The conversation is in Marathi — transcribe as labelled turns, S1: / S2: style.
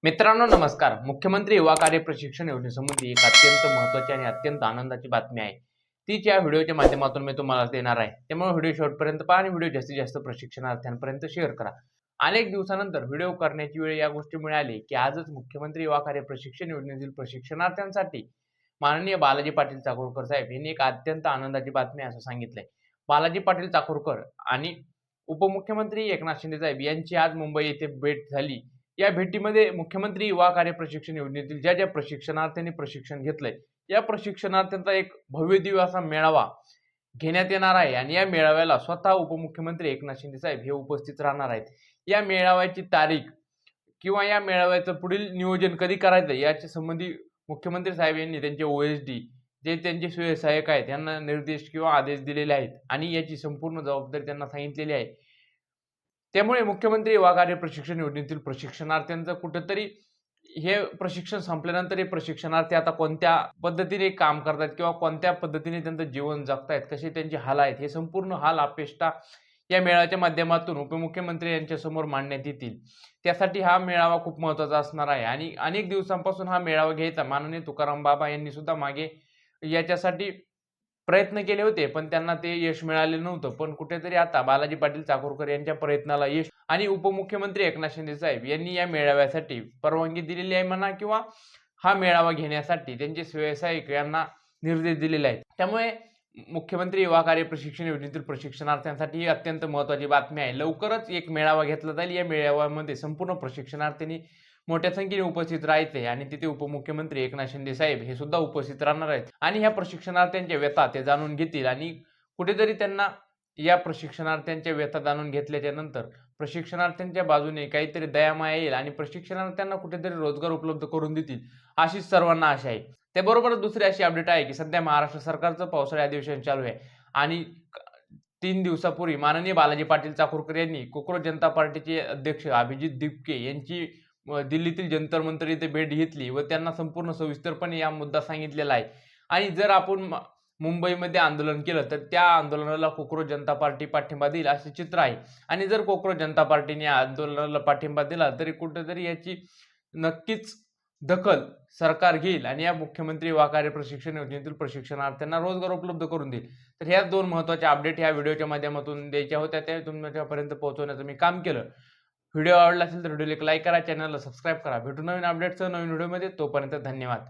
S1: मित्रांनो नमस्कार. मुख्यमंत्री युवा कार्य प्रशिक्षण योजनेसंबंधी एक अत्यंत महत्त्वाची आणि अत्यंत आनंदाची बातमी आहे. तीच या व्हिडिओच्या माध्यमातून मी तुम्हाला देणार आहे. त्यामुळे व्हिडिओ शेवटपर्यंत पहा आणि व्हिडिओ जास्तीत जास्त प्रशिक्षणार्थ्यांपर्यंत शेअर करा. अनेक दिवसानंतर व्हिडिओ करण्याची वेळ या गोष्टी मिळाली, की आजच मुख्यमंत्री युवा कार्य प्रशिक्षण योजनेतील प्रशिक्षणार्थ्यांसाठी माननीय बालाजी पाटील चाकूरकर साहेब यांनी एक अत्यंत आनंदाची बातमी असं सांगितलंय. बालाजी पाटील चाकूरकर आणि उपमुख्यमंत्री एकनाथ शिंदे साहेब यांची आज मुंबई येथे भेट झाली. या भेटीमध्ये मुख्यमंत्री युवा कार्य प्रशिक्षण योजनेतील ज्या प्रशिक्षणार्थ्यांनी प्रशिक्षण घेतलंय, या प्रशिक्षणार्थ्यांचा एक भव्यदिव्य असा मेळावा घेण्यात येणार आहे आणि या मेळाव्याला स्वतः उपमुख्यमंत्री एकनाथ शिंदे साहेब हे उपस्थित राहणार आहेत. या मेळाव्याची तारीख किंवा या मेळाव्याचं पुढील नियोजन कधी करायचं याच्या संबंधी मुख्यमंत्री साहेब यांनी त्यांचे OSD जे त्यांचे सहाय्यक आहेत यांना निर्देश किंवा आदेश दिलेले आहेत आणि याची संपूर्ण जबाबदारी त्यांना सांगितलेली आहे. त्यामुळे मुख्यमंत्री युवा कार्य प्रशिक्षण योजनेतील प्रशिक्षणार्थ्यांचं कुठेतरी हे प्रशिक्षण संपल्यानंतर हे प्रशिक्षणार्थी आता कोणत्या पद्धतीने काम करतात किंवा कोणत्या पद्धतीने त्यांचं जीवन जगतायत, कसे त्यांचे हाल आहेत, हे संपूर्ण हाल अपेष्टा या मेळाव्याच्या माध्यमातून उपमुख्यमंत्री यांच्यासमोर मांडण्यात येतील. त्यासाठी हा मेळावा खूप महत्त्वाचा असणार आहे आणि अनेक दिवसांपासून हा मेळावा घ्यायचा माननीय तुकाराम बाबा यांनी सुद्धा मागे याच्यासाठी प्रयत्न केले होते, पण त्यांना ते यश मिळालेलं नव्हतं. पण कुठेतरी आता बालाजी पाटील चाकूरकर यांच्या प्रयत्नाला यश आणि उपमुख्यमंत्री एकनाथ शिंदे साहेब यांनी या मेळाव्यासाठी परवानगी दिलेली आहे म्हणा किंवा हा मेळावा घेण्यासाठी त्यांचे सहाय्यक यांना निर्देश दिलेले आहेत. त्यामुळे मुख्यमंत्री युवा कार्य प्रशिक्षण योजनेतील प्रशिक्षणार्थ्यांसाठी ही अत्यंत महत्त्वाची बातमी आहे. लवकरच एक मेळावा घेतला जाईल. या मेळाव्यामध्ये संपूर्ण प्रशिक्षणार्थींनी मोठ्या संख्येने उपस्थित राहायचे आणि तिथे उपमुख्यमंत्री एकनाथ शिंदे साहेब हे सुद्धा उपस्थित राहणार आहेत आणि ह्या प्रशिक्षणार्थ्यांच्या व्यथा ते जाणून घेतील आणि कुठेतरी त्यांना या प्रशिक्षणार्थ्यांच्या व्यथा जाणून घेतल्याच्या नंतर प्रशिक्षणार्थ्यांच्या बाजूने काहीतरी दयामाया येईल आणि प्रशिक्षणार्थ्यांना कुठेतरी रोजगार उपलब्ध करून देतील अशीच सर्वांना आशा आहे. त्याबरोबरच दुसरी अशी अपडेट आहे की सध्या महाराष्ट्र सरकारचं पावसाळी अधिवेशन चालू आहे आणि 3 दिवसापूर्वी माननीय बालाजी पाटील चाकूरकर यांनी कोकरोच जनता पार्टीचे अध्यक्ष अभिजित दिपके यांची दिल्लीतील जंतर मंतर येथे भेट घेतली व त्यांना संपूर्ण सविस्तरपणे या मुद्दा सांगितलेला आहे. आणि जर आपण मुंबईमध्ये आंदोलन केलं तर त्या आंदोलनाला कोकरोच जनता पार्टी पाठिंबा देईल असे चित्र आहे आणि जर कोकरोच जनता पार्टीने या आंदोलनाला पाठिंबा दिला तरी कुठेतरी याची नक्कीच दखल सरकार घेईल आणि या मुख्यमंत्री युवा कार्य प्रशिक्षण योजनेतील प्रशिक्षणार्थ्यांना रोजगार उपलब्ध करून देईल. तर ह्या दोन महत्त्वाच्या अपडेट ह्या व्हिडिओच्या माध्यमातून द्यायच्या होत्या, त्या तुमच्यापर्यंत पोहोचवण्याचं मी काम केलं. व्हिडिओ आवडला असेल तर व्हिडिओला एक लाईक करा, चॅनलला सबस्क्राईब करा. भेटू नवीन अपडेटसह नवीन व्हिडिओमध्ये. तोपर्यंत धन्यवाद.